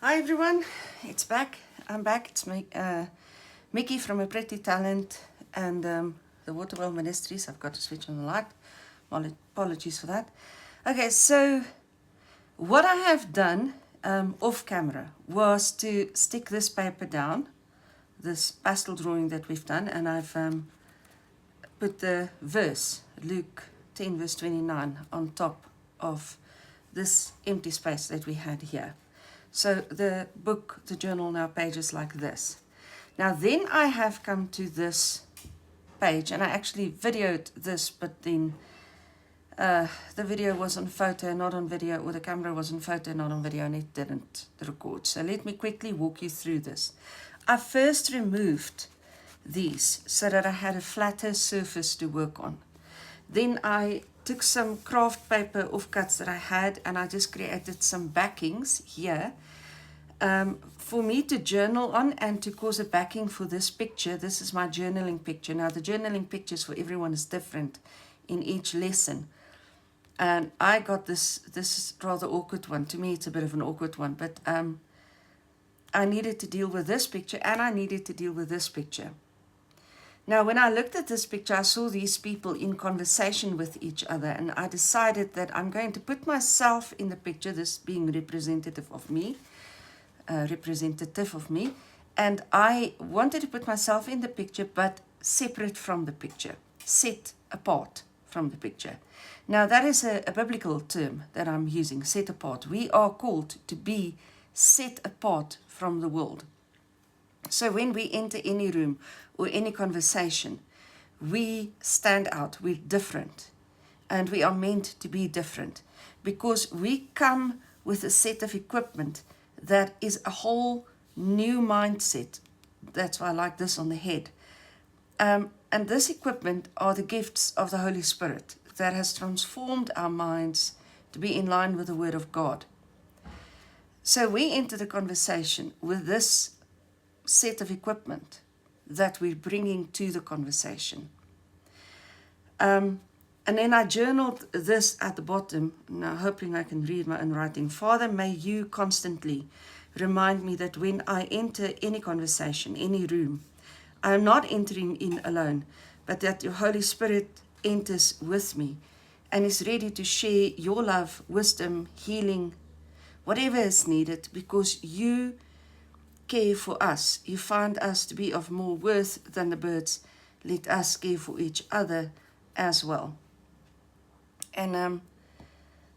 Hi everyone, it's back. I'm back. It's Mickey from A Pretty Talent and the Waterwell Ministries. I've got to switch on the light. Apologies for that. Okay, so what I have done off camera was to stick this paper down, this pastel drawing that we've done, and I've put the verse, Luke 10 verse 29, on top of this empty space that we had here. So the book, the journal now pages like this. Now then I have come to this page, and I actually videoed this, but then the video was on photo, not on video, or the camera was on photo, not on video, and it didn't record. So let me quickly walk you through this. I first removed these so that I had a flatter surface to work on. Then I took some craft paper offcuts that I had, and I just created some backings here for me to journal on and to cause a backing for this picture. This is my journaling picture. Now the journaling pictures for everyone is different in each lesson. And I got this is rather awkward one. To me it's a bit of an awkward one, but I needed to deal with this picture and I needed to deal with this picture. Now, when I looked at this picture, I saw these people in conversation with each other, and I decided that I'm going to put myself in the picture, this being representative of me, and I wanted to put myself in the picture, but separate from the picture, set apart from the picture. Now, that is a biblical term that I'm using, set apart. We are called to be set apart from the world. So when we enter any room or any conversation, we stand out, we're different, and we are meant to be different because we come with a set of equipment that is a whole new mindset. That's why I like this on the head. And this equipment are the gifts of the Holy Spirit that has transformed our minds to be in line with the Word of God. So we enter the conversation with this set of equipment that we're bringing to the conversation. And then I journaled this at the bottom, now hoping I can read my own writing. Father, may you constantly remind me that when I enter any conversation, any room, I am not entering in alone, but that your Holy Spirit enters with me and is ready to share your love, wisdom, healing, whatever is needed, because you care for us. You find us to be of more worth than the birds. Let us care for each other as well. And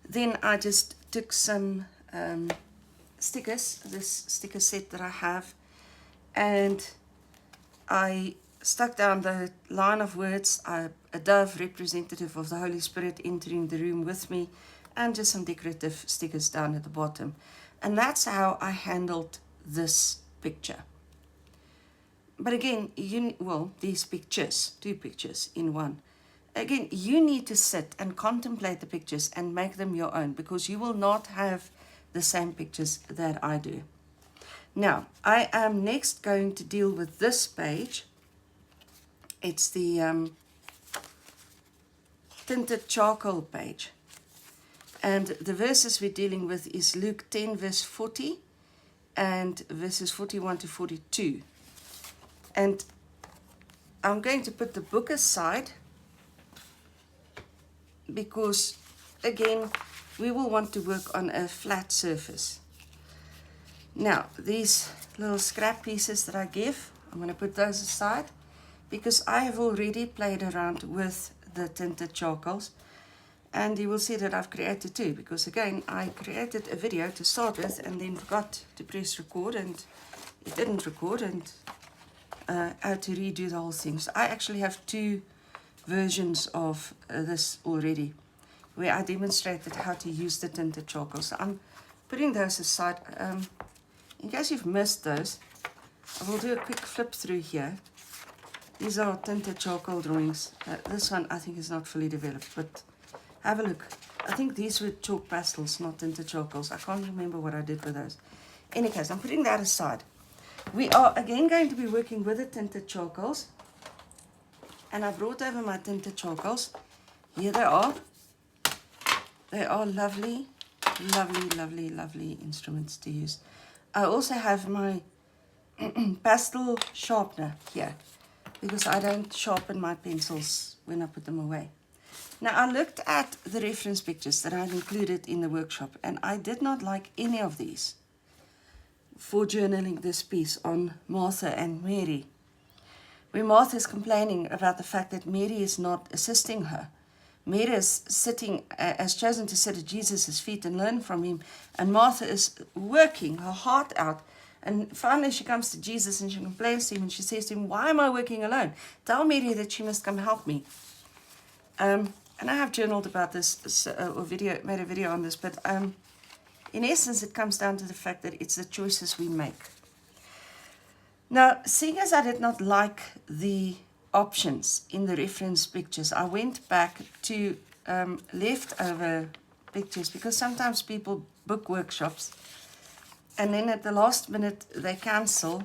then I just took some stickers, this sticker set that I have, and I stuck down the line of words, a dove representative of the Holy Spirit entering the room with me, and just some decorative stickers down at the bottom. And that's how I handled this picture. But again, these pictures, two pictures in one. Again, you need to sit and contemplate the pictures and make them your own, because you will not have the same pictures that I do. Now, I am next going to deal with this page. It's the tinted charcoal page. And the verses we're dealing with is Luke 10 verse 40 and verses 41 to 42. And I'm going to put the book aside because, again, we will want to work on a flat surface. Now, these little scrap pieces that I give, I'm going to put those aside because I have already played around with the tinted charcoals. And you will see that I've created two, because again, I created a video to start with and then forgot to press record, and it didn't record, and I had to redo the whole thing. So I actually have two versions of this already, where I demonstrated how to use the tinted charcoal. So I'm putting those aside. In case you've missed those, I will do a quick flip through here. These are tinted charcoal drawings. This one I think is not fully developed, but have a look. I think these were chalk pastels, not tinted charcoals. I can't remember what I did with those. In any case, I'm putting that aside. We are again going to be working with the tinted charcoals. And I brought over my tinted charcoals. Here they are. They are lovely, lovely, lovely, lovely instruments to use. I also have my pastel sharpener here because I don't sharpen my pencils when I put them away. Now, I looked at the reference pictures that I included in the workshop, and I did not like any of these for journaling this piece on Martha and Mary. Where Martha is complaining about the fact that Mary is not assisting her. Mary is has chosen to sit at Jesus' feet and learn from him, and Martha is working her heart out. And finally she comes to Jesus and she complains to him and she says to him, "Why am I working alone? Tell Mary that she must come help me." And I have journaled about this or made a video on this, but in essence it comes down to the fact that it's the choices we make. Now, seeing as I did not like the options in the reference pictures, I went back to leftover pictures, because sometimes people book workshops and then at the last minute they cancel,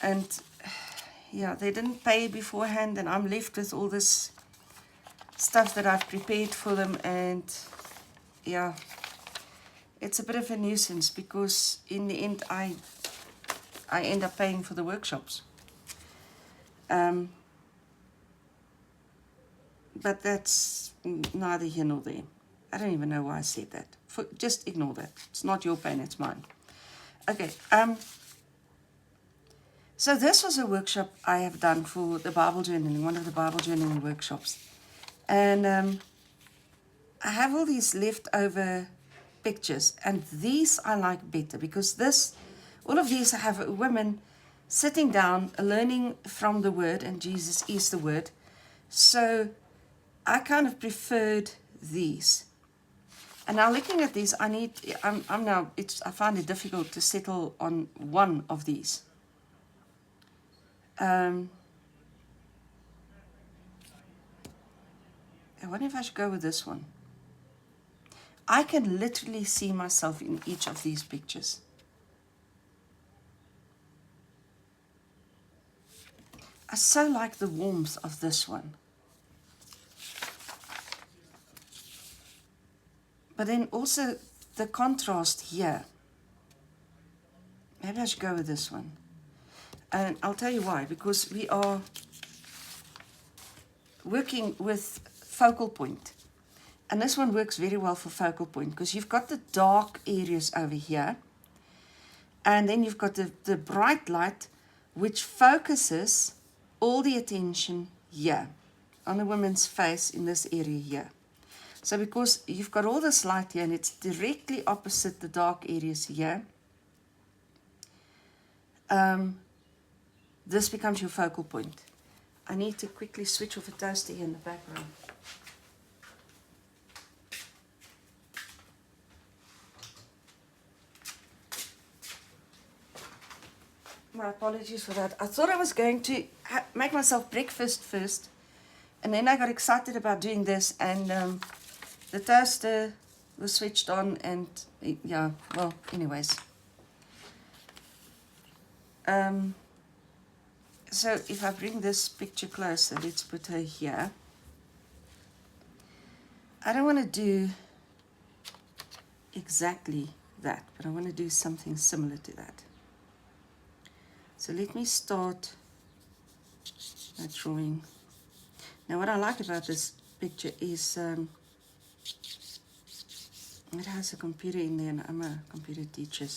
and yeah, they didn't pay beforehand, and I'm left with all this stuff that I've prepared for them, and yeah, it's a bit of a nuisance because in the end I end up paying for the workshops. But that's neither here nor there. I don't even know why I said that. Just ignore that. It's not your pain, it's mine. Okay. So this was a workshop I have done for the Bible journaling, one of the Bible journaling workshops. And I have all these leftover pictures, and these I like better because all of these have women sitting down, learning from the Word, and Jesus is the Word. So I kind of preferred these. And now looking at these, I find it difficult to settle on one of these. I wonder if I should go with this one. I can literally see myself in each of these pictures. I so like the warmth of this one. But then also the contrast here. Maybe I should go with this one. And I'll tell you why. Because we are working with focal point. And this one works very well for focal point because you've got the dark areas over here. And then you've got the bright light, which focuses all the attention here on the woman's face in this area here. So because you've got all this light here and it's directly opposite the dark areas here, this becomes your focal point. I need to quickly switch off a toaster here in the background. My apologies for that. I thought I was going to make myself breakfast first, and then I got excited about doing this, and the toaster was switched on, and yeah, well, anyways. So if I bring this picture closer, let's put her here. I don't want to do exactly that, but I want to do something similar to that. So let me start that drawing. Now what I like about this picture is it has a computer in there, and I'm a computer teacher,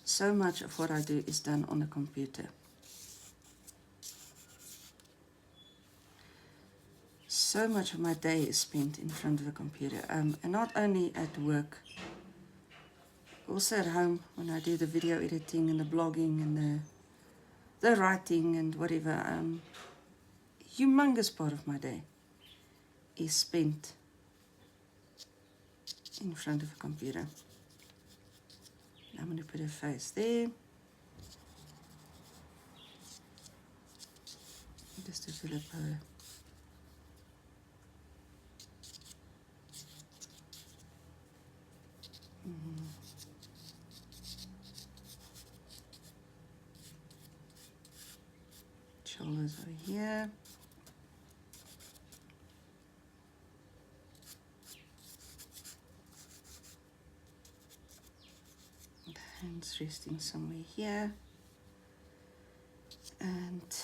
so much of what I do is done on a computer. So much of my day is spent in front of a computer, and not only at work, also at home when I do the video editing and the blogging and the writing and whatever. Humongous part of my day is spent in front of a computer. I'm going to put her face there. Just develop her. Shoulders over here. Hands resting somewhere here. And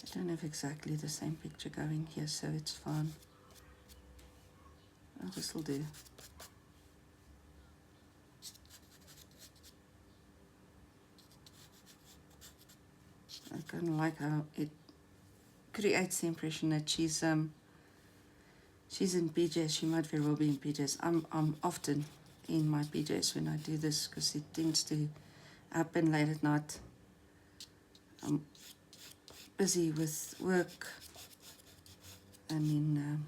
I don't have exactly the same picture going here, so it's fine. Oh, this will do. I kind of like how it creates the impression that she's in PJs. She might very well be in PJs. I'm often in my PJs when I do this because it tends to happen late at night. I'm busy with work, and then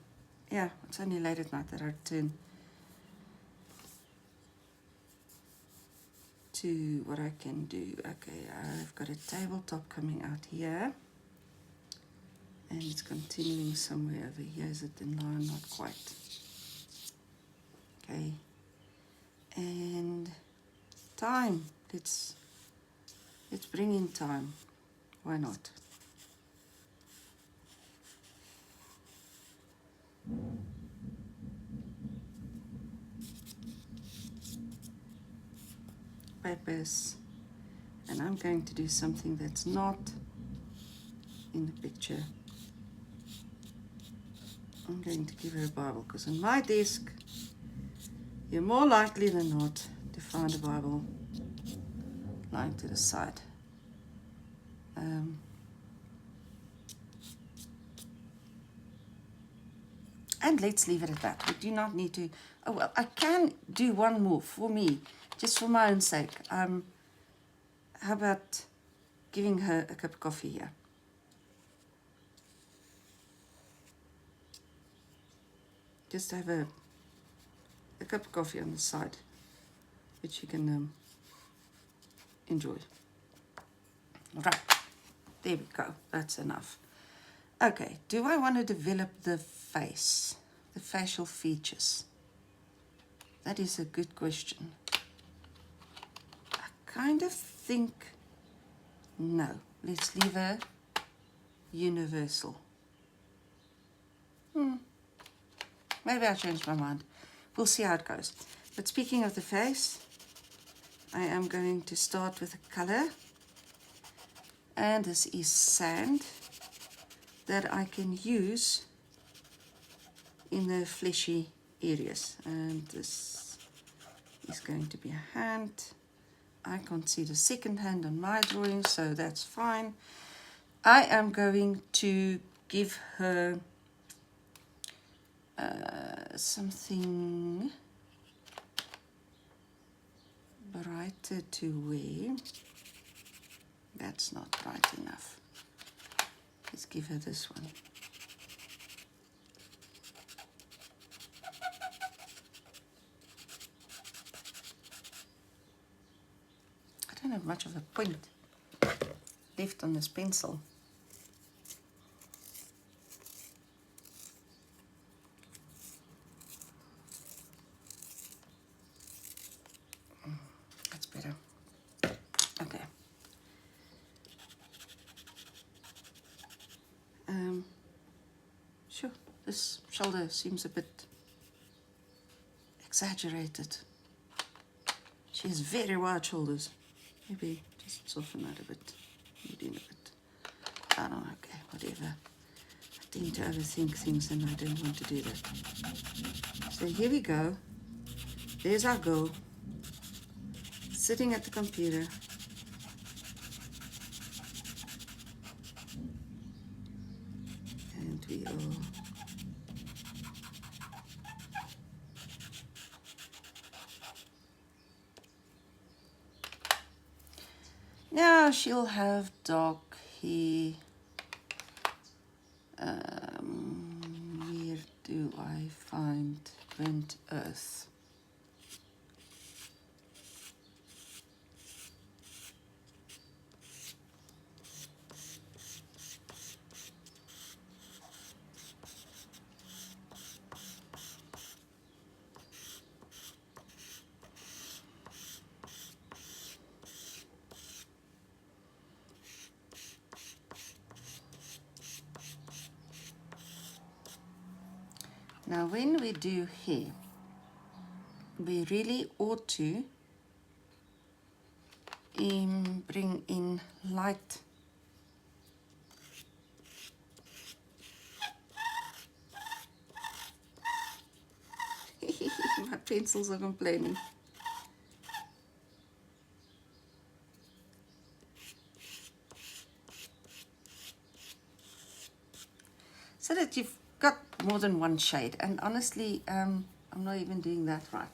yeah, it's only late at night that I return to what I can do. Okay, I've got a tabletop coming out here, and it's continuing somewhere over here. Is it the line? Not quite. Okay, and time. Let's bring in time. Why not? Papers, and I'm going to do something that's not in the picture. I'm going to give her a Bible, because on my desk you're more likely than not to find a Bible lying to the side. And let's leave it at that. We do not need to. Oh well, I can do one more for me, just for my own sake. How about giving her a cup of coffee here? Just have a cup of coffee on the side, which you can enjoy. Right, there we go. That's enough. Okay, do I want to develop the face, the facial features? That is a good question. I kind of think no. Let's leave her universal. Maybe I'll change my mind. We'll see how it goes. But speaking of the face, I am going to start with a color. And this is sand that I can use in the fleshy areas. And this is going to be a hand. I can't see the second hand on my drawing, so that's fine. I am going to give her something brighter to wear. That's not bright enough. Let's give her this one. I don't have much of a point left on this pencil. That's better. Okay. Sure, this shoulder seems a bit exaggerated. She has very wide shoulders. Maybe just soften that a bit, knead in a bit. I don't know, okay, whatever. I tend to overthink things and I don't want to do that. So here we go. There's our girl, sitting at the computer. And we all now she'll have dark hair. Where do I find burnt earth? Now when we do hair, we really ought to bring in light. My pencils are complaining. So that you've got more than one shade. And honestly, I'm not even doing that right.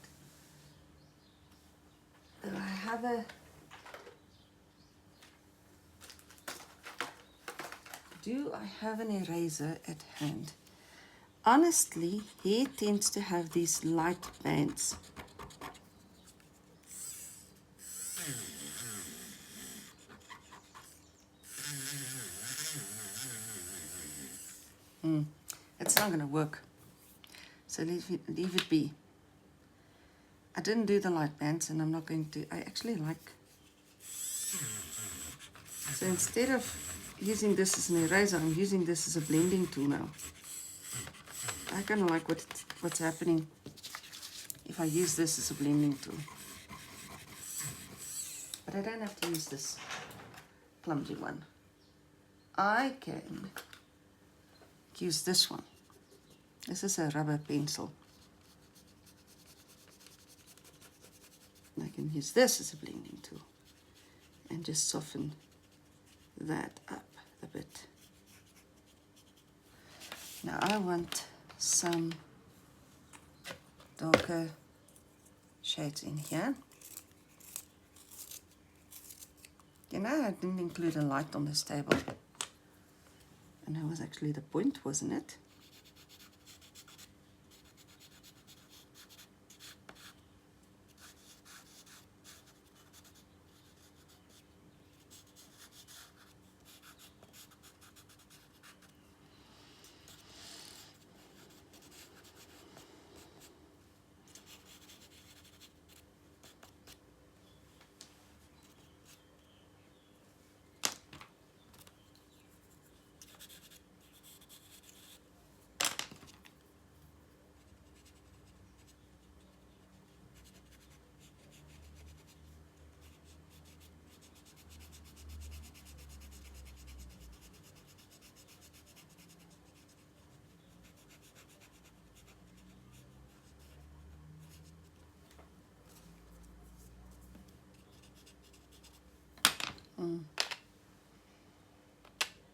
Do I have an eraser at hand? Honestly, hair tends to have these light bands. It's not going to work. So leave it be. I didn't do the light bands, and I'm not going to. I actually like. So instead of using this as an eraser, I'm using this as a blending tool now. I kind of like what's happening if I use this as a blending tool. But I don't have to use this clumsy one. I can use this one. This is a rubber pencil. And I can use this as a blending tool and just soften that up a bit. Now I want some darker shades in here. You know, I didn't include a light on this table. And that was actually the point, wasn't it?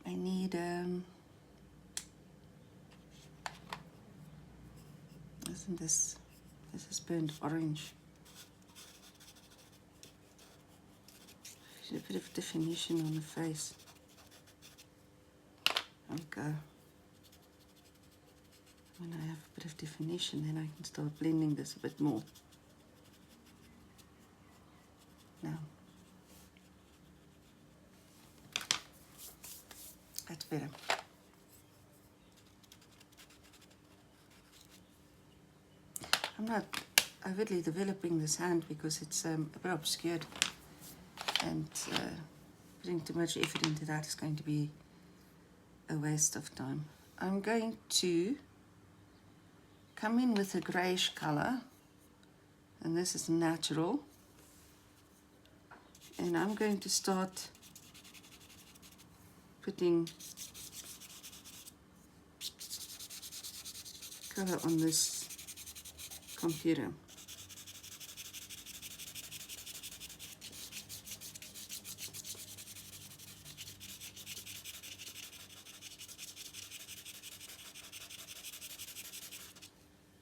I need isn't this is burnt orange. A bit of definition on the face. Okay. When I have a bit of definition, then I can start blending this a bit more. Now, that's better. I'm not overly developing this hand because it's a bit obscured, and putting too much effort into that is going to be a waste of time. I'm going to come in with a grayish color, and this is natural, and I'm going to start putting color on this computer.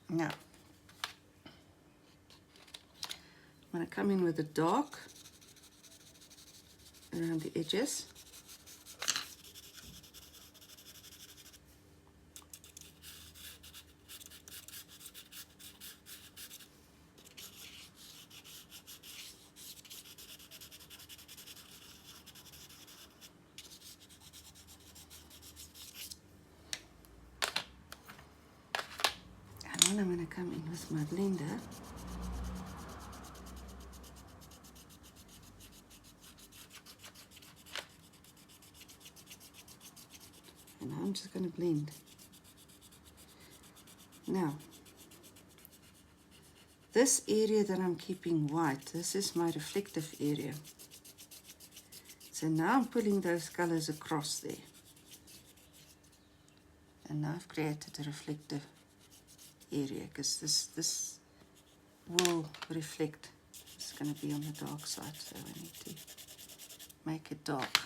Now, I'm going to come in with the dark around the edges. And then I'm going to come in with my blender. And I'm just going to blend. Now, this area that I'm keeping white, this is my reflective area. So now I'm pulling those colors across there. And now I've created a reflective area because this will reflect. It's going to be on the dark side, so I need to make it dark.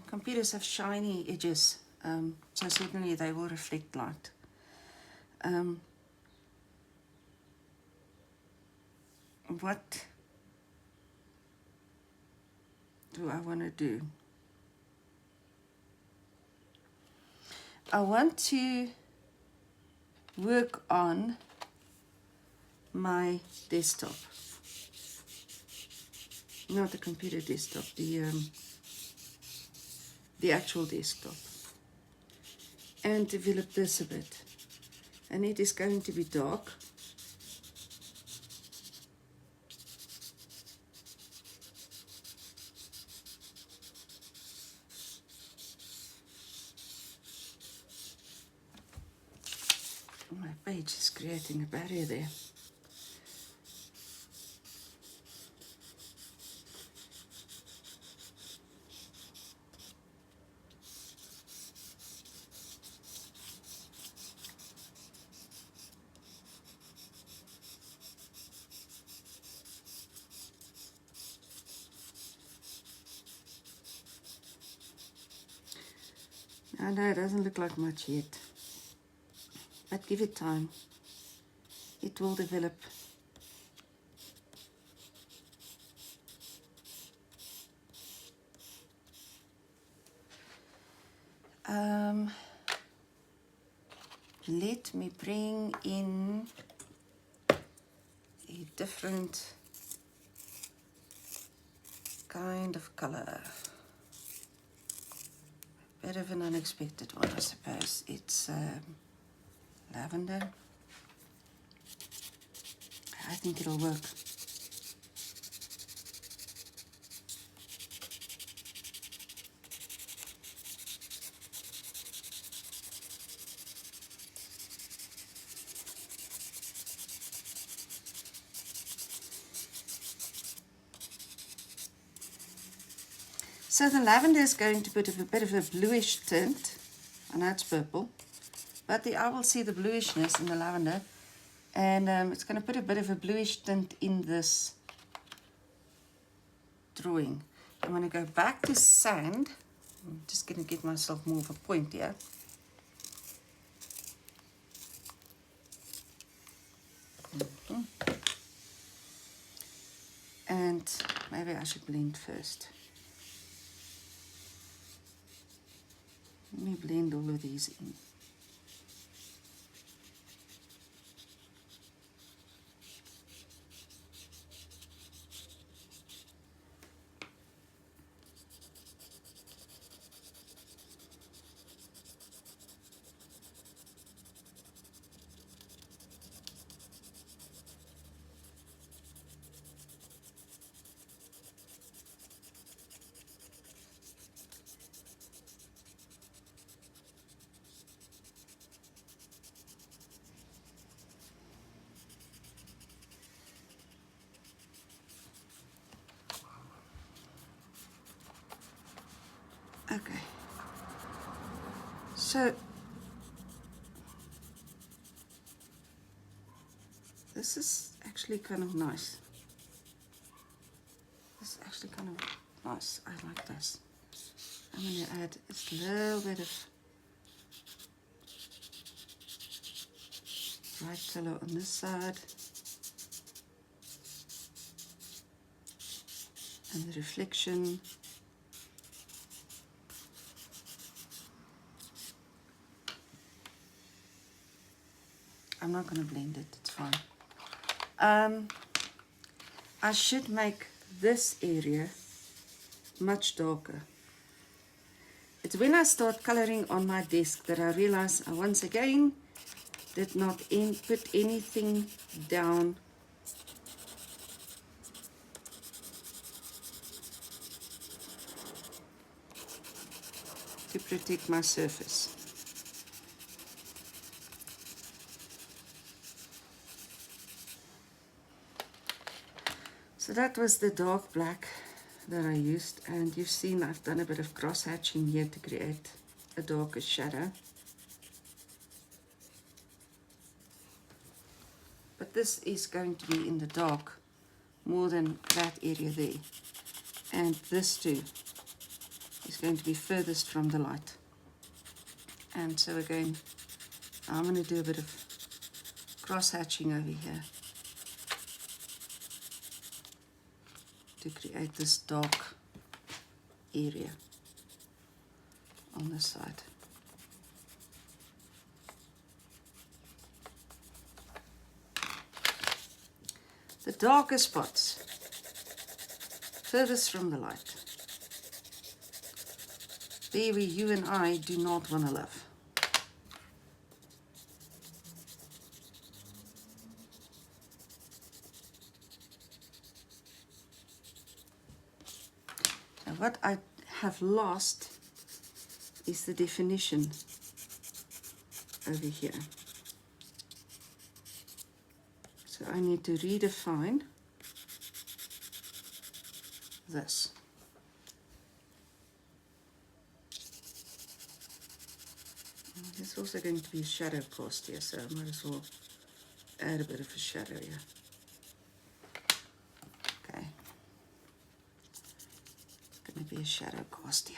Computers have shiny edges, so certainly they will reflect light. What do I want to do? I want to work on my desktop, not the computer desktop, the actual desktop, and develop this a bit. And it is going to be dark. My page is creating a barrier there. No, it doesn't look like much yet. But give it time. It will develop. Let me bring in a different kind of color. A bit of an unexpected one, I suppose. It's lavender. I think it'll work. So the lavender is going to put a bit of a bluish tint. I know it's purple, but I will see the bluishness in the lavender, and it's going to put a bit of a bluish tint in this drawing. I'm going to go back to sand. I'm just going to give myself more of a point here. And maybe I should blend first. Let me blend all of these in. Okay, so this is actually kind of nice. This is actually kind of nice. I like this. I'm going to add a little bit of bright color on this side. And the reflection. I'm not going to blend it, it's fine. I should make this area much darker. It's when I start coloring on my desk that I realize I once again did not put anything down to protect my surface. So that was the dark black that I used, and you've seen I've done a bit of cross hatching here to create a darker shadow. But this is going to be in the dark more than that area there. And this too is going to be furthest from the light. And so again, I'm going to do a bit of cross hatching over here to create this dark area on the side. The darker spots, furthest from the light. There where you and I do not want to live. So what I have lost is the definition over here. So I need to redefine this. There's also going to be a shadow cast here, so I might as well add a bit of a shadow here. Okay. Going to be a shadow cast here.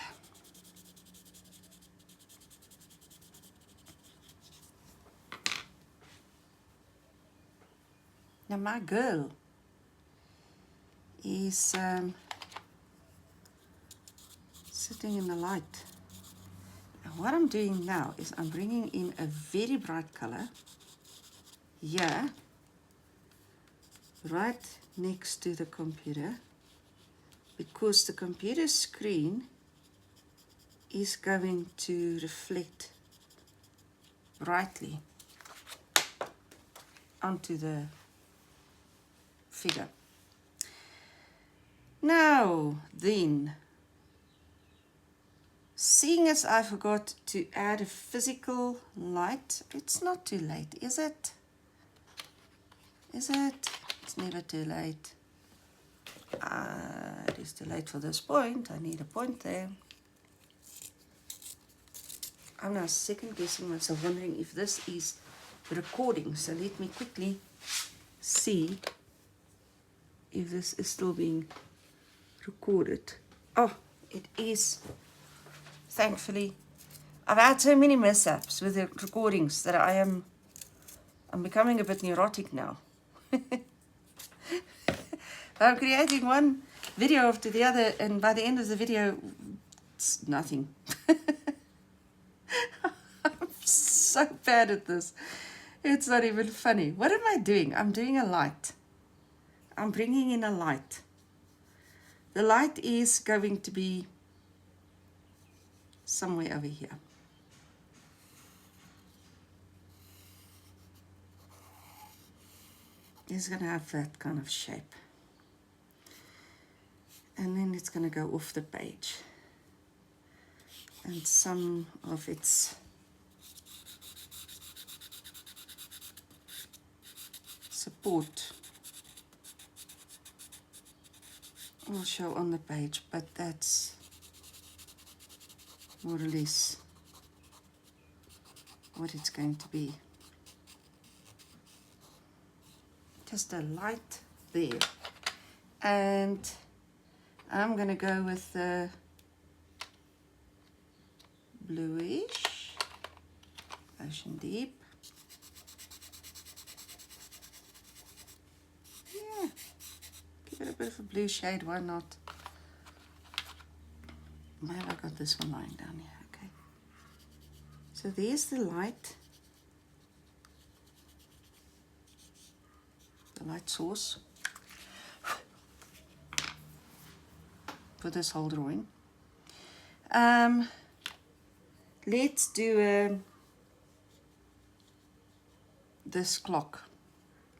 Now my girl is sitting in the light. And what I'm doing now is I'm bringing in a very bright color here, right next to the computer, because the computer screen is going to reflect brightly onto the figure. Now then, seeing as I forgot to add a physical light, it's not too late, is it? Is it? It's never too late. It is too late for this point. I need a point there. I'm now second guessing myself, wondering if this is recording. So let me quickly see if this is still being recorded. Oh, it is. Thankfully, I've had so many mishaps with the recordings that I'm becoming a bit neurotic now. I'm creating one video after the other, and by the end of the video, it's nothing. I'm so bad at this. It's not even funny. What am I doing? I'm doing a light. I'm bringing in a light. The light is going to be somewhere over here. It's going to have that kind of shape. And then it's going to go off the page. And some of its support will show on the page, but that's more or less what it's going to be. Just a light there. And I'm going to go with the bluish, Ocean Deep. Yeah, give it a bit of a blue shade, why not? Why have I got this one lying down here? Okay. So there's the light. The light source for this whole drawing. Let's do this clock.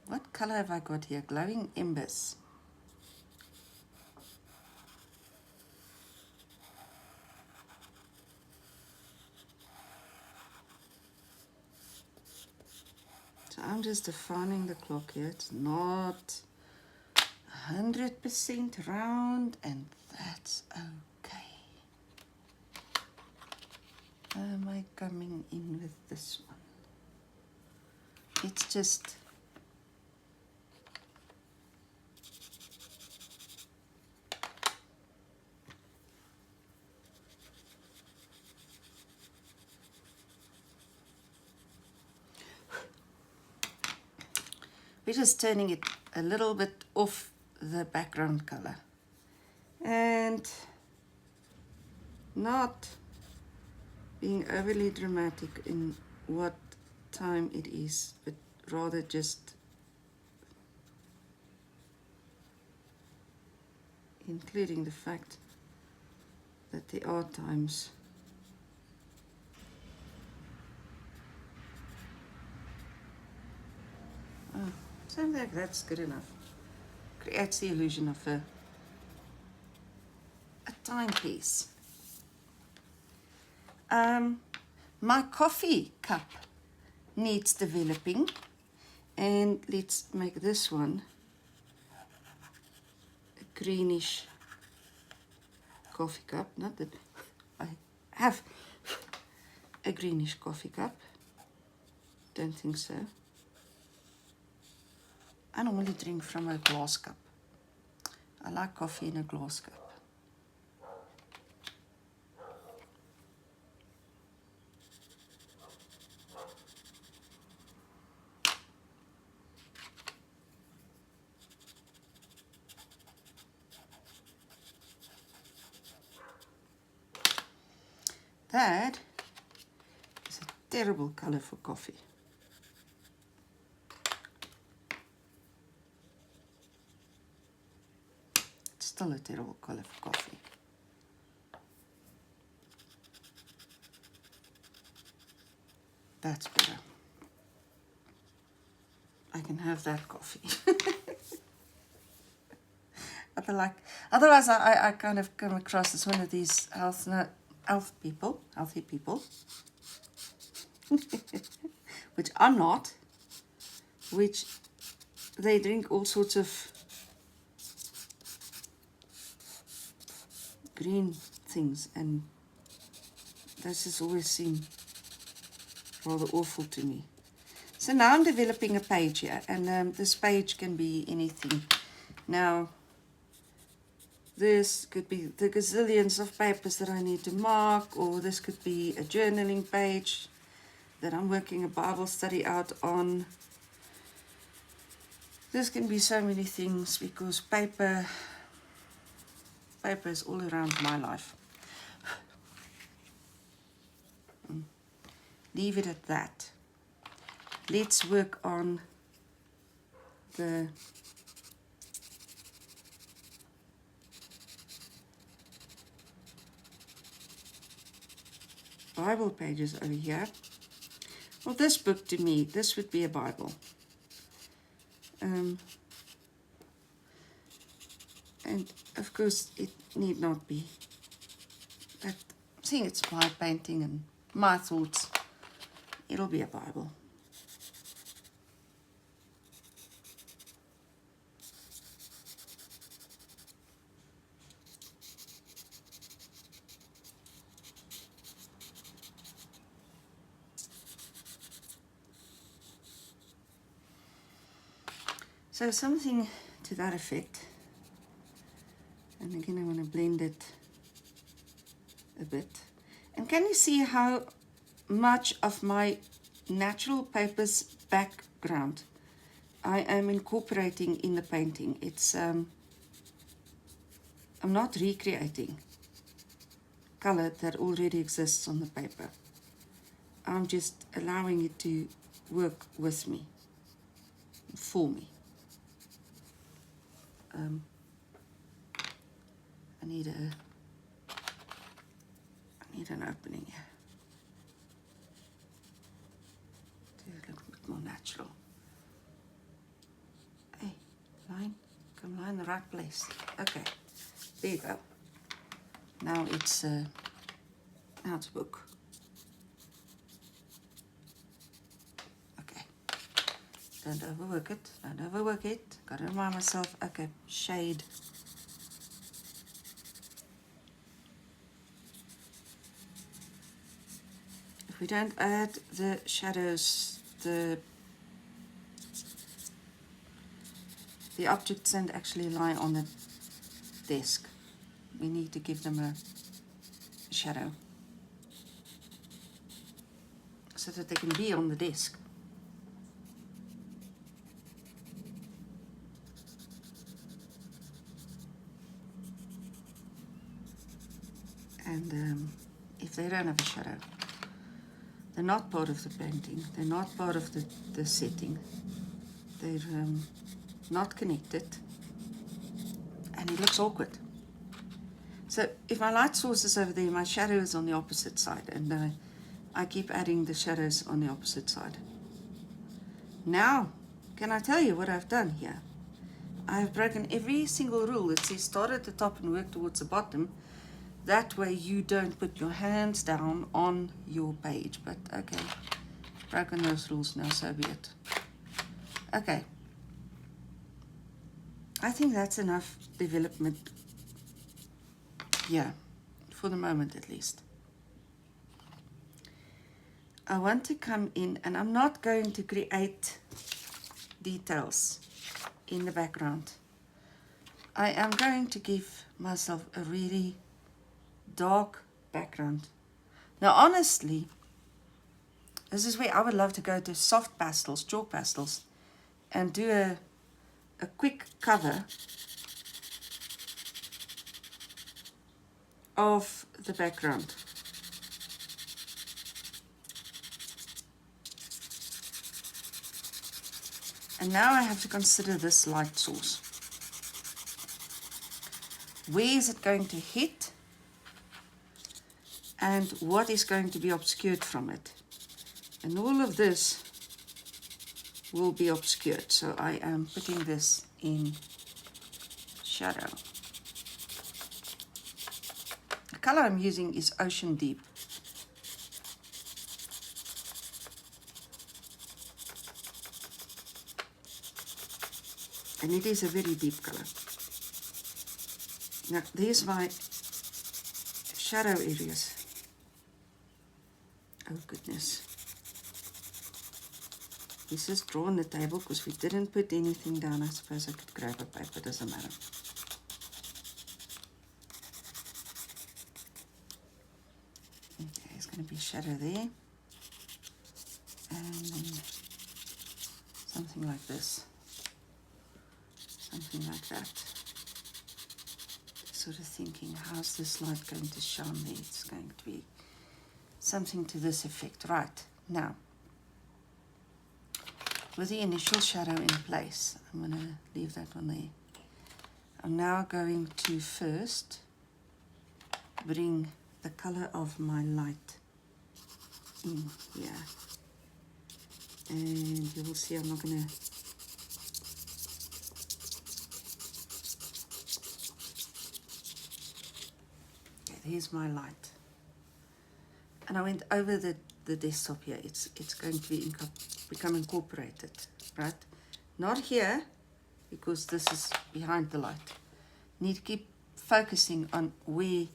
What color have I got here? Glowing embers. So I'm just defining the clock here. It's not 100% round, and that's okay. Am I coming in with this one? It's just we're just turning it a little bit off the background color and not being overly dramatic in what time it is, but rather just including the fact that there are times something like that's good enough. Creates the illusion of a timepiece. My coffee cup needs developing, and let's make this one a greenish coffee cup. Not that I have a greenish coffee cup, don't think so. I normally drink from a glass cup. I like coffee in a glass cup. That is a terrible color for coffee. It's still a terrible color for coffee. That's better. I can have that coffee. Otherwise, I kind of come across as one of these healthy people, which I'm not, which they drink all sorts of green things, and this has always seemed rather awful to me. So now I'm developing a page here, and this page can be anything. Now, this could be the gazillions of papers that I need to mark, or this could be a journaling page that I'm working a Bible study out on. This can be so many things, because paper is all around my life. Leave it at that. Let's work on the Bible pages over here. Well, this book, to me, this would be a Bible. And of course it need not be. But seeing it's my painting and my thoughts, it'll be a Bible. So something to that effect. And again, I want to blend it a bit. And can you see how much of my natural paper's background I am incorporating in the painting? It's I'm not recreating color that already exists on the paper. I'm just allowing it to work with me, for me. I need an opening here to look a bit more natural. Hey, line, come line the right place. Okay, there you go. Now it's book. Okay, don't overwork it, don't overwork it. Gotta remind myself, okay, shade. If we don't add the shadows, the objects don't actually lie on the desk. We need to give them a shadow so that they can be on the desk. And if they don't have a shadow, they're not part of the painting, they're not part of the setting, they're not connected, and it looks awkward. So if my light source is over there, my shadow is on the opposite side, and I keep adding the shadows on the opposite side. Now, can I tell you what I've done here? I've broken every single rule that says start at the top and work towards the bottom. That way you don't put your hands down on your page. But okay, broken those rules now, so be it. Okay. I think that's enough development. Yeah, for the moment at least. I want to come in, and I'm not going to create details in the background. I am going to give myself a really dark background. Now honestly, this is where I would love to go to soft pastels, chalk pastels, and do a quick cover of the background. And now I have to consider this light source. Where is it going to hit? And what is going to be obscured from it? And all of this will be obscured. So I am putting this in shadow. The color I'm using is Ocean Deep. And it is a very deep color. Now, there's my shadow areas. Oh goodness. This is drawn on the table because we didn't put anything down. I suppose I could grab a paper, doesn't matter. Okay, there's going to be shadow there. And then something like this. Something like that. Sort of thinking, how's this light going to shine there? It's going to be something to this effect. Right, now, with the initial shadow in place, I'm going to leave that one there. I'm now going to first bring the color of my light in here. And you will see I'm not going to here's my light, and I went over the desktop here. It's going to be become incorporated, right? Not here, because this is behind the light. Need to keep focusing on where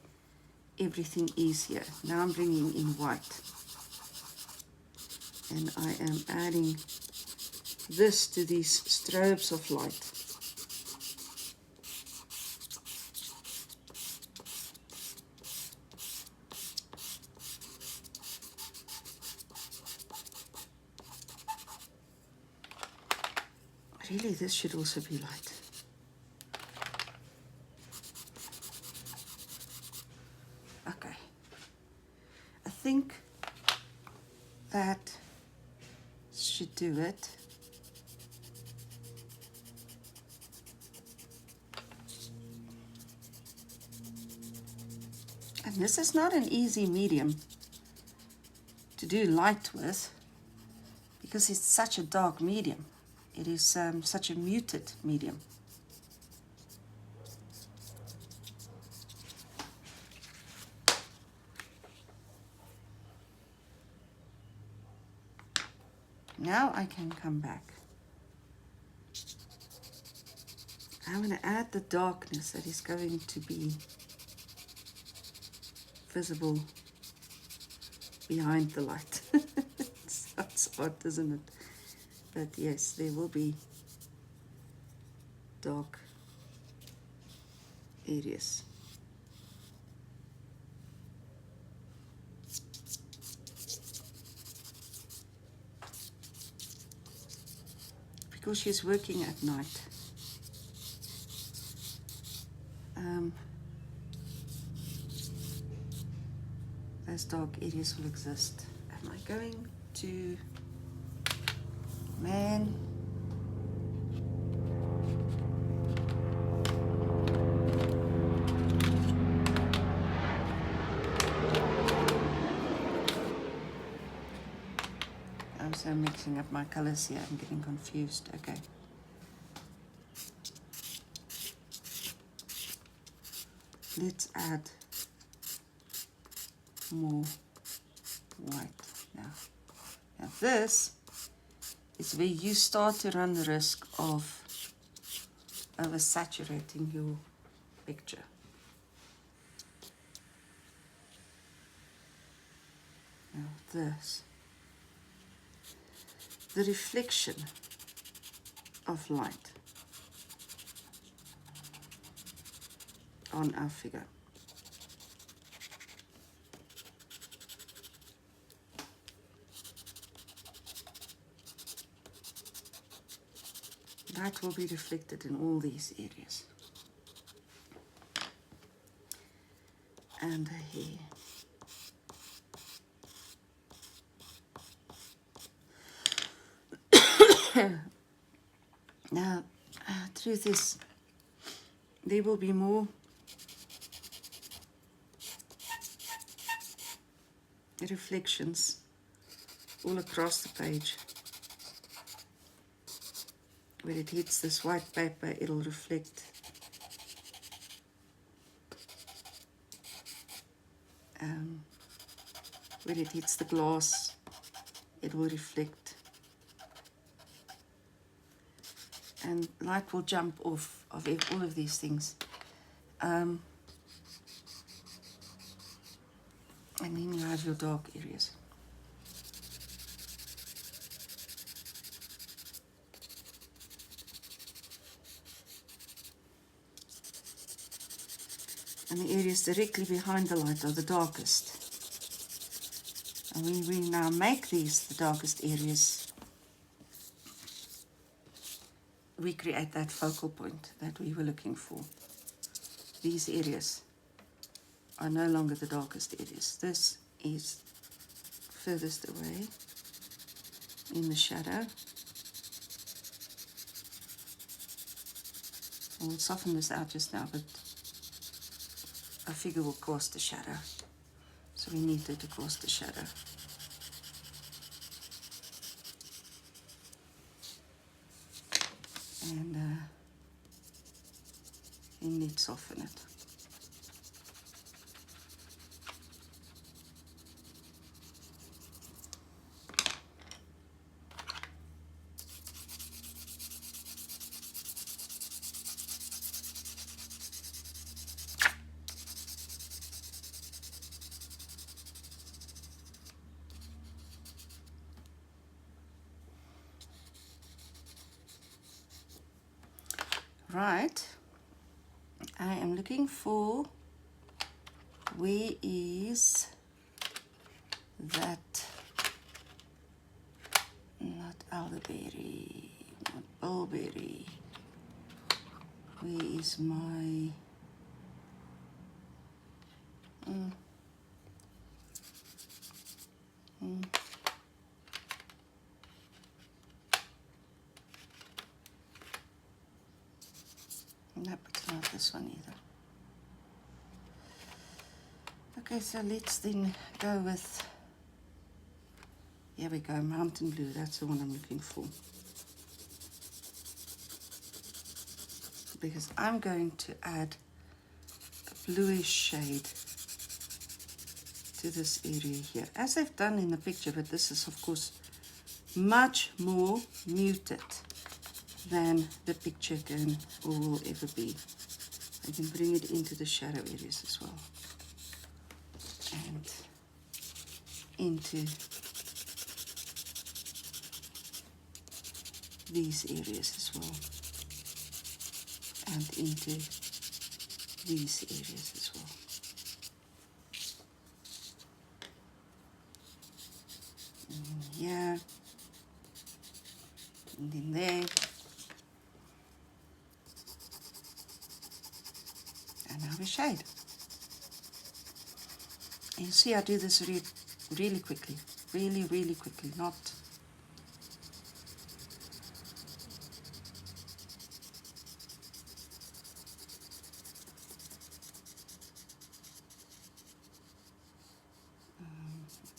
everything is here. Now I'm bringing in white, and I am adding this to these strobes of light. Really, this should also be light. Okay. I think that should do it. And this is not an easy medium to do light with, because it's such a dark medium. It is such a muted medium. Now I can come back I want to add the darkness that is going to be visible behind the light. It sounds odd, doesn't it? But yes, there will be dark areas. Because she's working at night. Those dark areas will exist. Am I going to, man, I'm so mixing up my colors here, I'm getting confused. Okay. Let's add more white now. Now this is where you start to run the risk of oversaturating your picture. Now this, the reflection of light on our figure. Light will be reflected in all these areas. And here. Now, truth is, there will be more reflections all across the page. When it hits this white paper, it'll reflect. When it hits the glass, it will reflect. And light will jump off of all of these things. And then you have your dark areas. And the areas directly behind the light are the darkest. And when we now make these the darkest areas, we create that focal point that we were looking for. These areas are no longer the darkest areas. This is furthest away in the shadow. I will soften this out just now, but our figure will cast a shadow. So we need it to cast a shadow. And then let's soften it. Right, I am looking for, where is that, not elderberry, not bulberry, where is my, Nope, it's not this one either. Okay, so let's then go with, here we go, mountain blue, that's the one I'm looking for. Because I'm going to add a bluish shade to this area here, as I've done in the picture, but this is of course much more muted. than the picture can or will ever be. I can bring it into the shadow areas as well, and into these areas as well, and into these areas as well. And here, and then there, and now we shade. And you see I do this really quickly, really quickly, not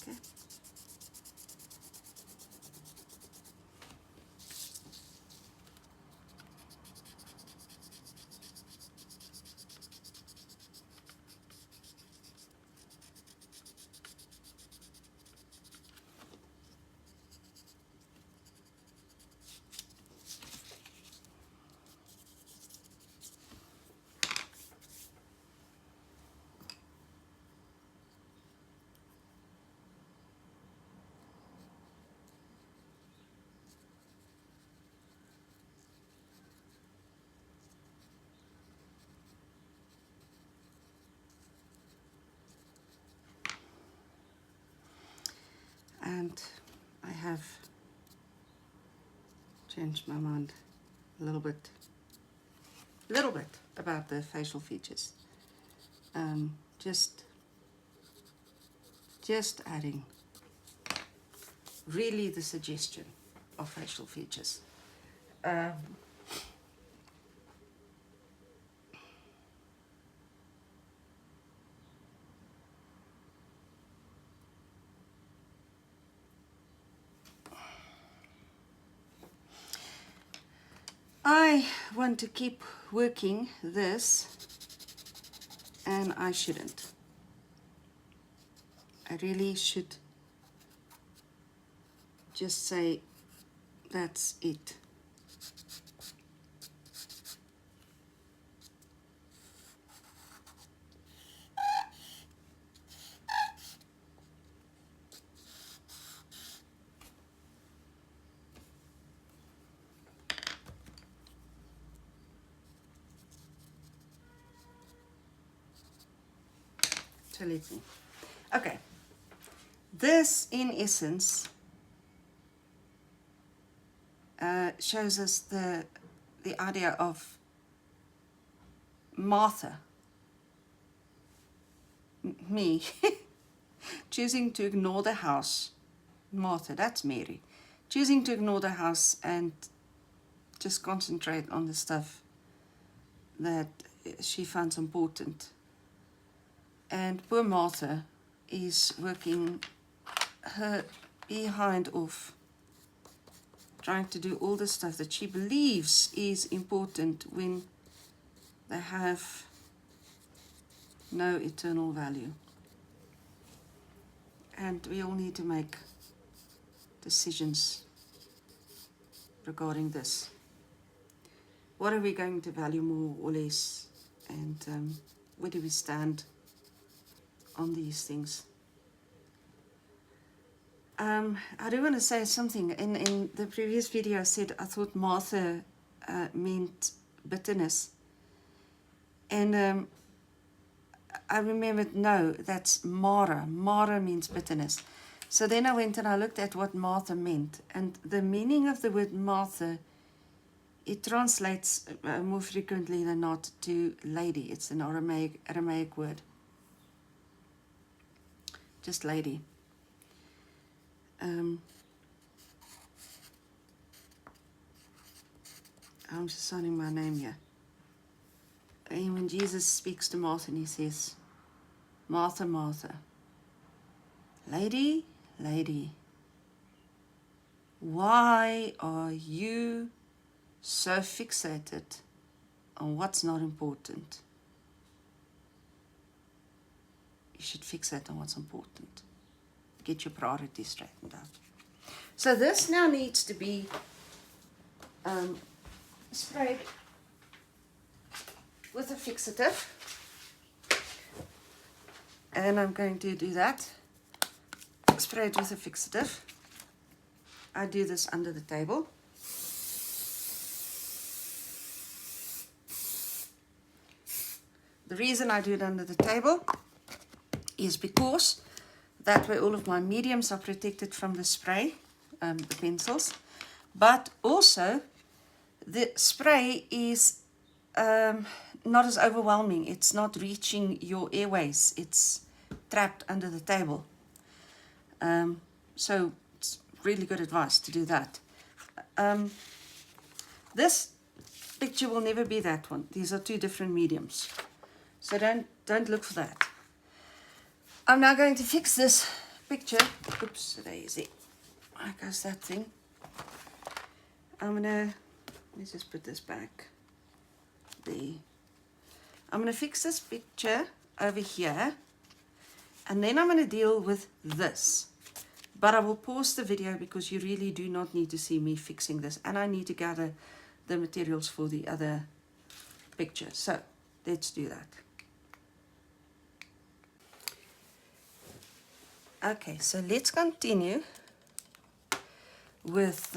okay. And I have changed my mind a little bit about the facial features. Just adding really the suggestion of facial features. I want to keep working this, and I shouldn't. I really should just say that's it. So let's see. Okay, this in essence shows us the idea of Martha, me, choosing to ignore the house. Martha, that's Mary, choosing to ignore the house and just concentrate on the stuff that she finds important. And poor Martha is working her behind off, trying to do all the stuff that she believes is important when they have no eternal value. And we all need to make decisions regarding this. What are we going to value more or less? And where do we stand on these things? I do want to say something. In the previous video I said I thought Martha meant bitterness. And I remembered, no, that's Mara. Mara means bitterness. So then I went and I looked at what Martha meant. And the meaning of the word Martha, it translates more frequently than not to lady. It's an Aramaic word. Just lady. I'm just signing my name here. And when Jesus speaks to Martha and he says, Martha, Martha, lady, lady, why are you so fixated on what's not important? You should fixate on what's important. Get your priorities straightened out. So this now needs to be sprayed with a fixative, and I'm going to do that. Spray it with a fixative. I do this under the table. The reason I do it under the table is because that way all of my mediums are protected from the spray, the pencils, but also the spray is not as overwhelming. It's not reaching your airways. It's trapped under the table. So it's really good advice to do that. This picture will never be that one. These are two different mediums. So don't look for that. I'm now going to fix this picture. Oops, daisy. There goes that thing. Let's just put this back. There. I'm going to fix this picture over here. And then I'm going to deal with this. But I will pause the video because you really do not need to see me fixing this. And I need to gather the materials for the other picture. So let's do that. Okay, so let's continue with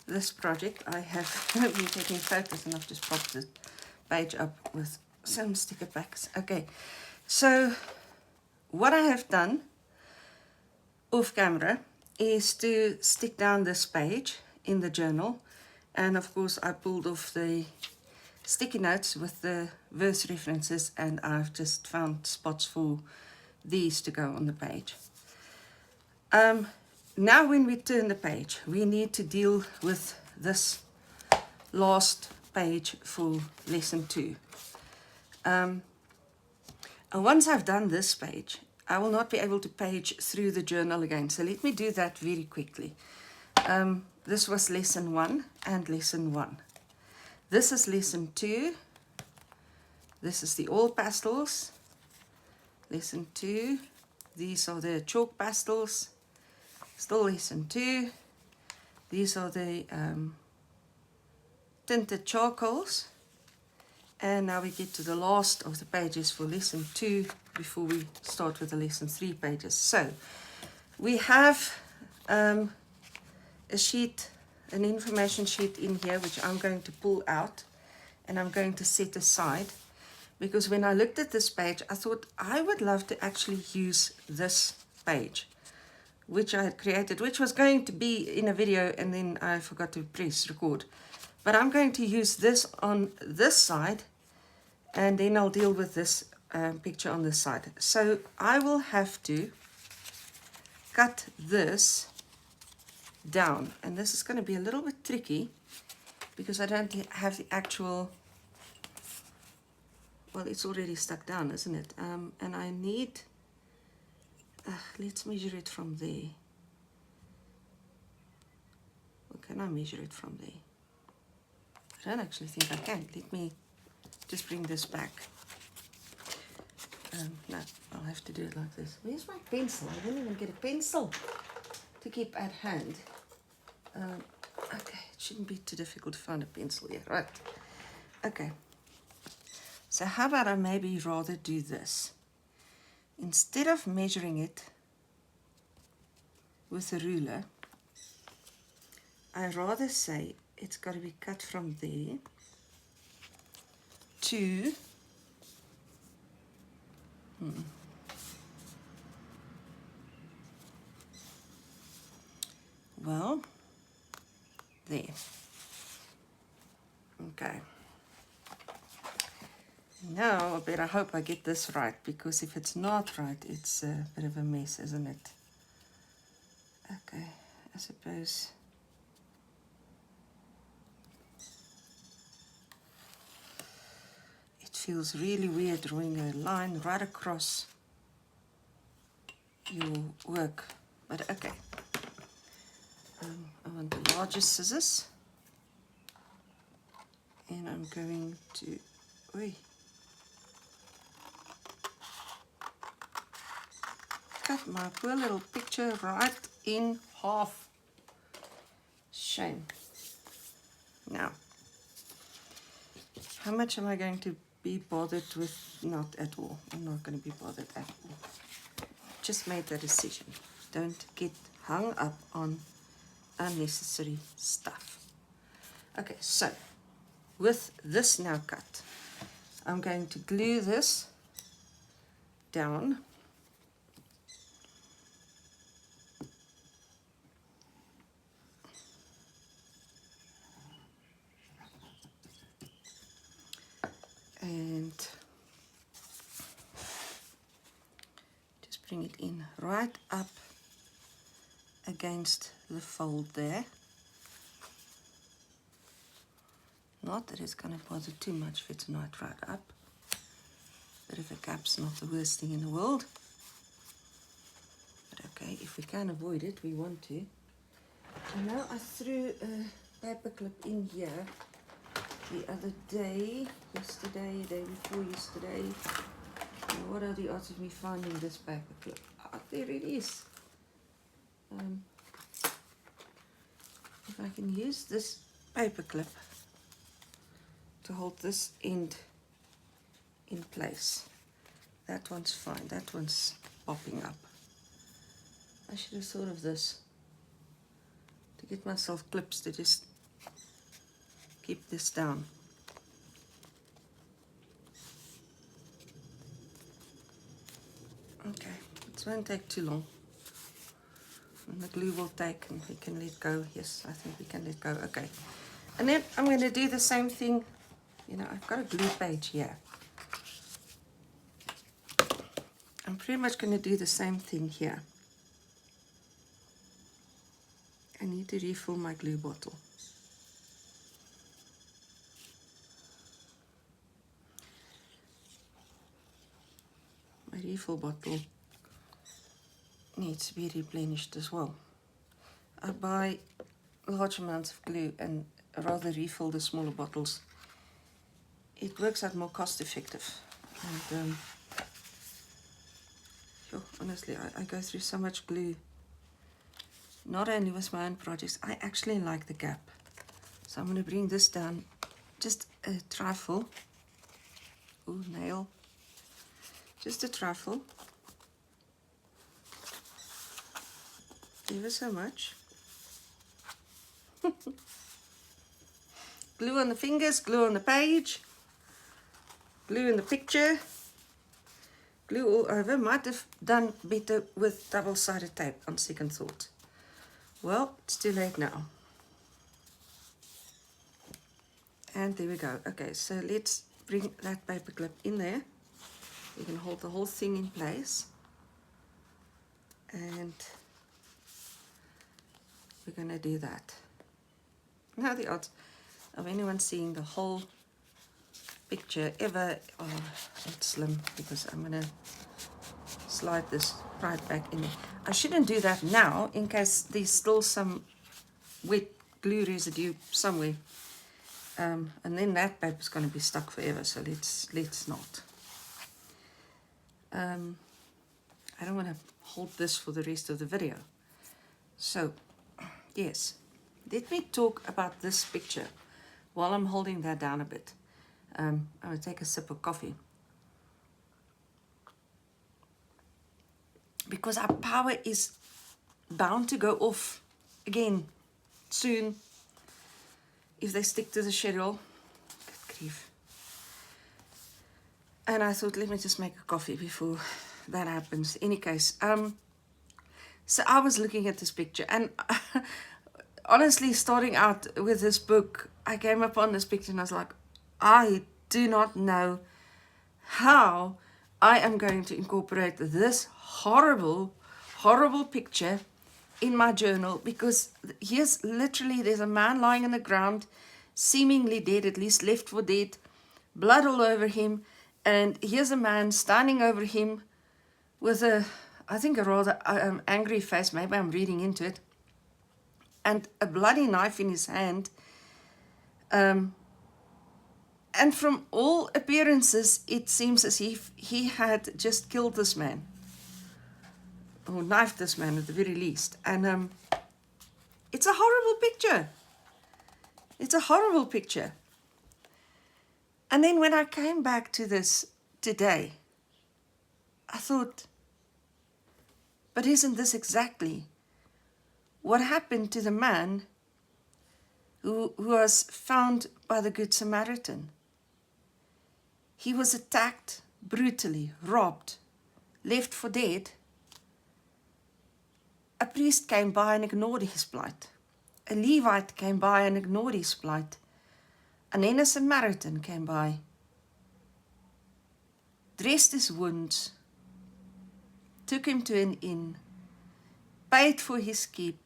this project. I have been taking photos and I've just popped the page up with some sticker packs. Okay, so what I have done off camera is to stick down this page in the journal, and of course I pulled off the sticky notes with the verse references, and I've just found spots for these to go on the page. Now when we turn the page, we need to deal with this last page for lesson 2. And once I've done this page, I will not be able to page through the journal again. So let me do that very quickly. This was lesson 1 and lesson 1. This is lesson 2. This is the all pastels. Lesson 2. These are the chalk pastels. Still lesson 2. These are the tinted charcoals. And now we get to the last of the pages for lesson 2 before we start with the lesson 3 pages. So we have a sheet, an information sheet in here, which I'm going to pull out and I'm going to set aside, because when I looked at this page, I thought I would love to actually use this page, which I had created, which was going to be in a video, and then I forgot to press record. But I'm going to use this on this side, and then I'll deal with this picture on this side. So I will have to cut this down, and this is going to be a little bit tricky because I don't have the actual, well, it's already stuck down, isn't it? And I need, let's measure it from there. Or can I measure it from there? I don't actually think I can. Let me just bring this back. No, I'll have to do it like this. Where's my pencil? I didn't even get a pencil to keep at hand. Okay, it shouldn't be too difficult to find a pencil here, right? Okay. So how about I maybe rather do this? Instead of measuring it with a ruler, I rather say it's got to be cut from there to well, there. Okay. Now I better hope I get this right, because if it's not right, it's a bit of a mess, isn't it? Okay, I suppose. It feels really weird drawing a line right across your work, but okay. I want the largest scissors, and I'm going to, cut my poor little picture right in half. Shame. Now, how much am I going to be bothered with? Not at all. I'm not going to be bothered at all. Just made that decision. Don't get hung up on unnecessary stuff. Okay, so with this now cut, I'm going to glue this down. And just bring it in right up against the fold there. Not that it's going to bother too much if it's not right up. Bit of a gap's not the worst thing in the world. But okay, if we can avoid it, we want to. And now I threw a paper clip in here the other day, yesterday, day before yesterday. And what are the odds of me finding this paper clip? Ah, there it is. If I can use this paper clip to hold this end in place. That one's fine. That one's popping up. I should have thought of this to get myself clips to just keep this down. Okay, it won't take too long. And the glue will take and we can let go. Yes, I think we can let go. Okay. And then I'm going to do the same thing. You know, I've got a glue page here. I'm pretty much going to do the same thing here. I need to refill my glue bottle. My refill bottle needs to be replenished as well. I buy large amounts of glue and rather refill the smaller bottles. It works out more cost effective. And honestly, I go through so much glue. Not only with my own projects, I actually like the gap. So I'm going to bring this down just a trifle. Ooh, nail. Just a trifle. Ever so much. Glue on the fingers, glue on the page, glue in the picture, glue all over. Might have done better with double-sided tape on second thought. Well, it's too late now. And there we go. Okay, so let's bring that paper clip in there. You can hold the whole thing in place. And we're going to do that. Now the odds of anyone seeing the whole picture ever, oh, it's slim because I'm going to slide this right back in there. I shouldn't do that now in case there's still some wet glue residue somewhere. And then that paper's going to be stuck forever, so let's not. I don't want to hold this for the rest of the video. So, yes, let me talk about this picture while I'm holding that down a bit. I'm going to take a sip of coffee. Because our power is bound to go off again soon if they stick to the schedule. Good grief. And I thought, let me just make a coffee before that happens. Any case, so I was looking at this picture, and honestly, starting out with this book, I came upon this picture and I was like, I do not know how I am going to incorporate this horrible, horrible picture in my journal, because here's literally, there's a man lying on the ground, seemingly dead, at least left for dead, blood all over him, and here's a man standing over him with a, I think a rather angry face, maybe I'm reading into it, and a bloody knife in his hand. And from all appearances, it seems as if he had just killed this man, or knifed this man at the very least. And it's a horrible picture. It's a horrible picture. And then when I came back to this today, I thought, but isn't this exactly what happened to the man who was found by the Good Samaritan? He was attacked brutally, robbed, left for dead. A priest came by and ignored his plight. A Levite came by and ignored his plight. And then a Samaritan came by, dressed his wounds, took him to an inn, paid for his keep,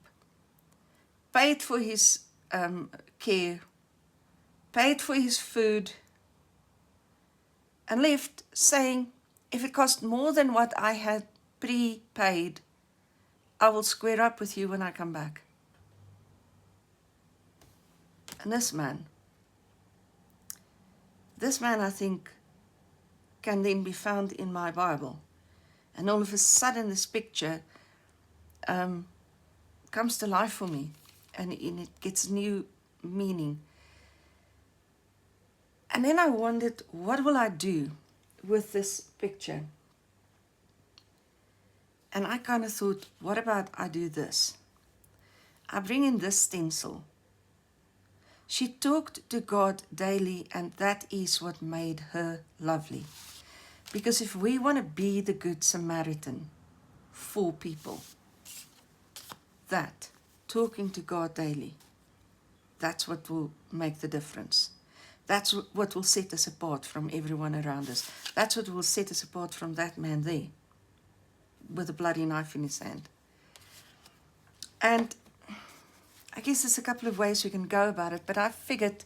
paid for his care, paid for his food, and left saying, if it cost more than what I had prepaid, I will square up with you when I come back. And this man, I think, can then be found in my Bible. And all of a sudden this picture comes to life for me, and it gets new meaning. And then I wondered, what will I do with this picture? And I kind of thought, what about I do this? I bring in this stencil. She talked to God daily, and that is what made her lovely. Because if we want to be the Good Samaritan for people, that, talking to God daily, that's what will make the difference. That's what will set us apart from everyone around us. That's what will set us apart from that man there with a bloody knife in his hand. And I guess there's a couple of ways we can go about it, but I figured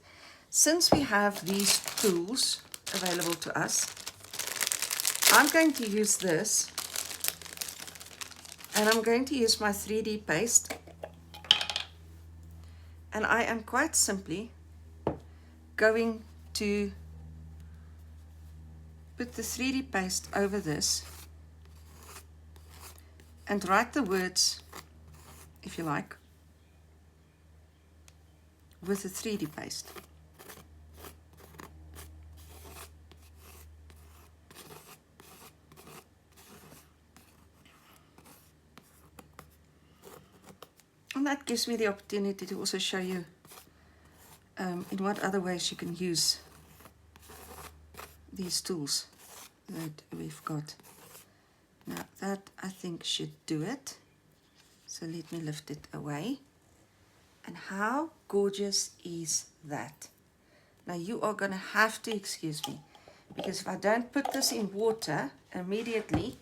since we have these tools available to us, I'm going to use this, and I'm going to use my 3D paste, and I am quite simply going to put the 3D paste over this and write the words, if you like, with the 3D paste. And that gives me the opportunity to also show you in what other ways you can use these tools that we've got. Now that I think should do it. So let me lift it away. And how gorgeous is that? Now you are going to have to excuse me, because if I don't put this in water immediately,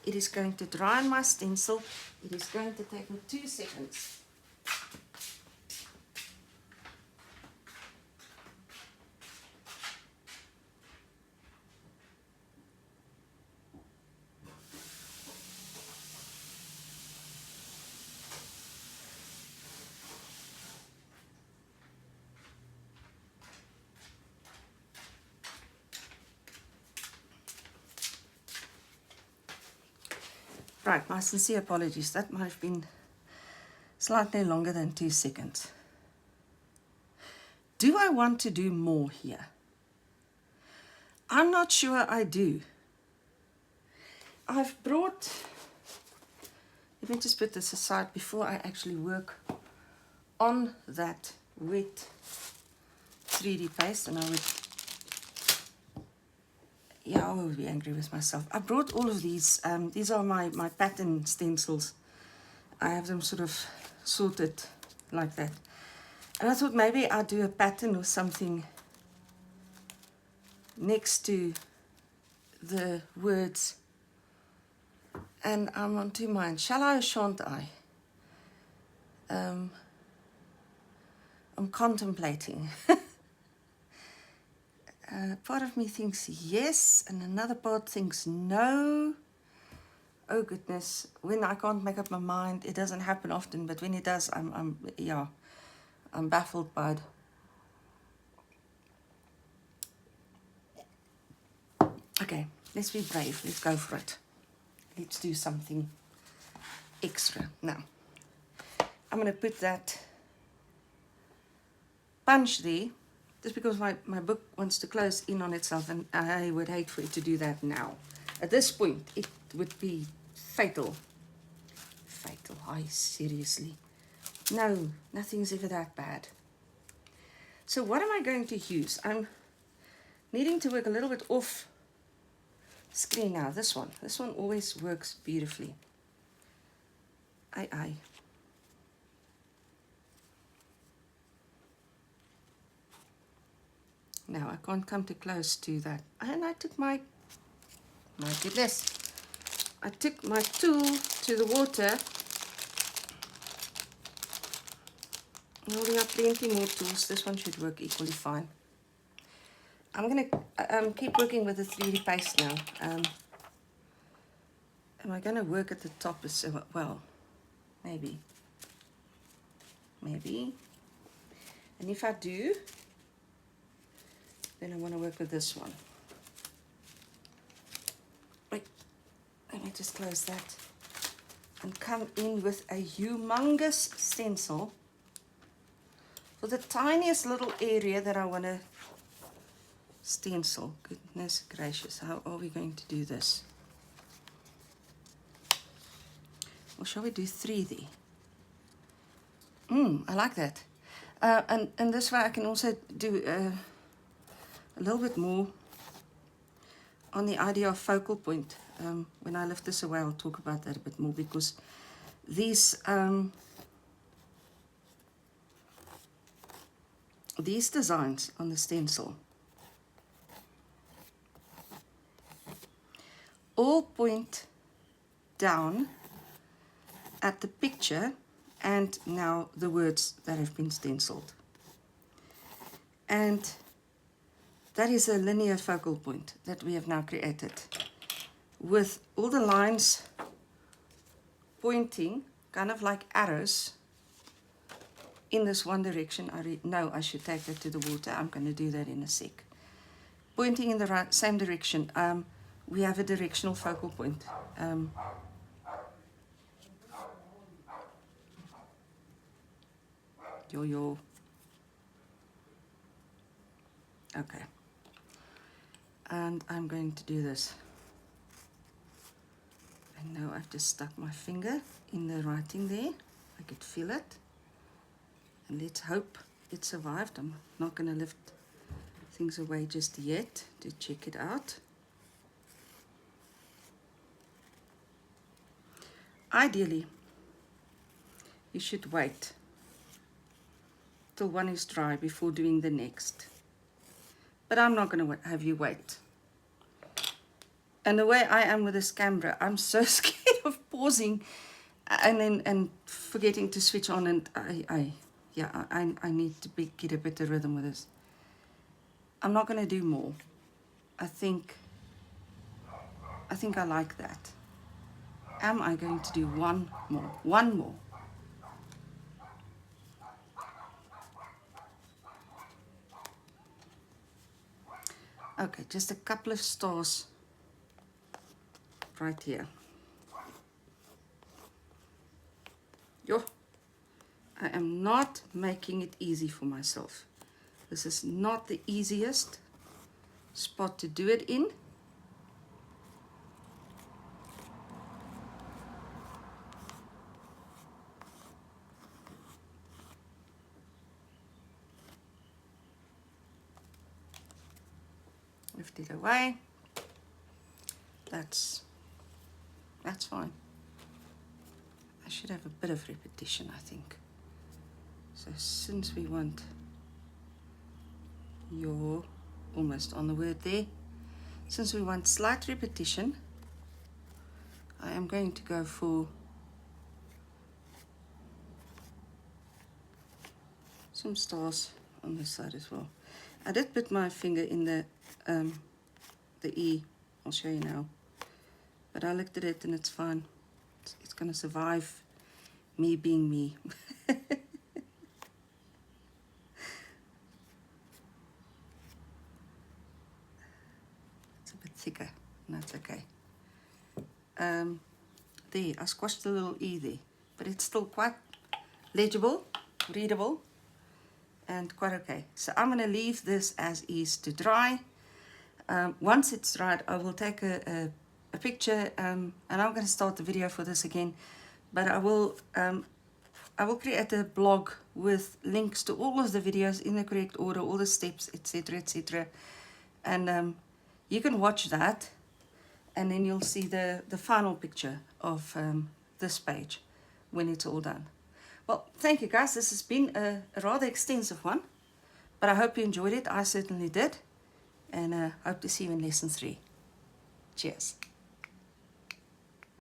it is going to dry on my stencil. It is going to take me 2 seconds. Right, my sincere apologies. That might have been slightly longer than 2 seconds. Do I want to do more here? I'm not sure I do. I've brought, let me just put this aside before I actually work on that wet 3D paste, and I would be angry with myself. I brought all of these. These are my pattern stencils. I have them sort of sorted like that. And I thought maybe I'd do a pattern or something next to the words. And I'm on two minds. Shall I or shan't I? I'm contemplating. Part of me thinks yes, and another part thinks no. Oh goodness, when I can't make up my mind, it doesn't happen often, but when it does, I'm baffled by it. Okay, let's be brave. Let's go for it. Let's do something extra. Now, I'm going to put that punch there, just because my book wants to close in on itself, and I would hate for it to do that now. At this point, it would be fatal. Fatal, seriously. No, nothing's ever that bad. So what am I going to use? I'm needing to work a little bit off screen now. This one always works beautifully. Aye. Now I can't come too close to that. And I took my goodness, I took my tool to the water. Well, we have plenty more tools. This one should work equally fine. I'm going to keep working with the 3D paste now. Am I going to work at the top as well? Maybe. And if I do, then I want to work with this one. Wait, let me just close that. And come in with a humongous stencil for the tiniest little area that I want to stencil. Goodness gracious, how are we going to do this? Or shall we do 3 there? I like that. And this way I can also do a little bit more on the idea of focal point. When I lift this away, I'll talk about that a bit more, because these designs on the stencil all point down at the picture and now the words that have been stenciled. And that is a linear focal point that we have now created, with all the lines pointing kind of like arrows in this one direction. I know I should take that to the water. I'm going to do that in a sec. Pointing in the same direction. We have a directional focal point. Okay. And I'm going to do this. I know I've just stuck my finger in the writing there. I could feel it. And let's hope it survived. I'm not going to lift things away just yet to check it out. Ideally, you should wait till one is dry before doing the next. But I'm not going to have you wait. And the way I am with this camera, I'm so scared of pausing and forgetting to switch on, and I need to get a better rhythm with this. I'm not going to do more. I think I like that. Am I going to do one more? One more. Okay, just a couple of stars right here. Yo, I am not making it easy for myself. This is not the easiest spot to do it in. Lift it away. That's fine. I should have a bit of repetition, I think. So since we want your, almost on the word there, since we want slight repetition, I am going to go for some stars on this side as well. I did put my finger in the E. I'll show you now. But I looked at it and it's fine. It's going to survive me being me. It's a bit thicker, and that's okay. There, I squashed the little E there, but it's still quite legible, readable. and quite okay. So I'm going to leave this as is to dry. Once it's dried, I will take a picture, and I'm going to start the video for this again, but I will create a blog with links to all of the videos in the correct order, all the steps, etc., etc. And you can watch that, and then you'll see the final picture of this page when it's all done. Well, thank you guys. This has been a rather extensive one, but I hope you enjoyed it. I certainly did, and hope to see you in lesson 3. Cheers.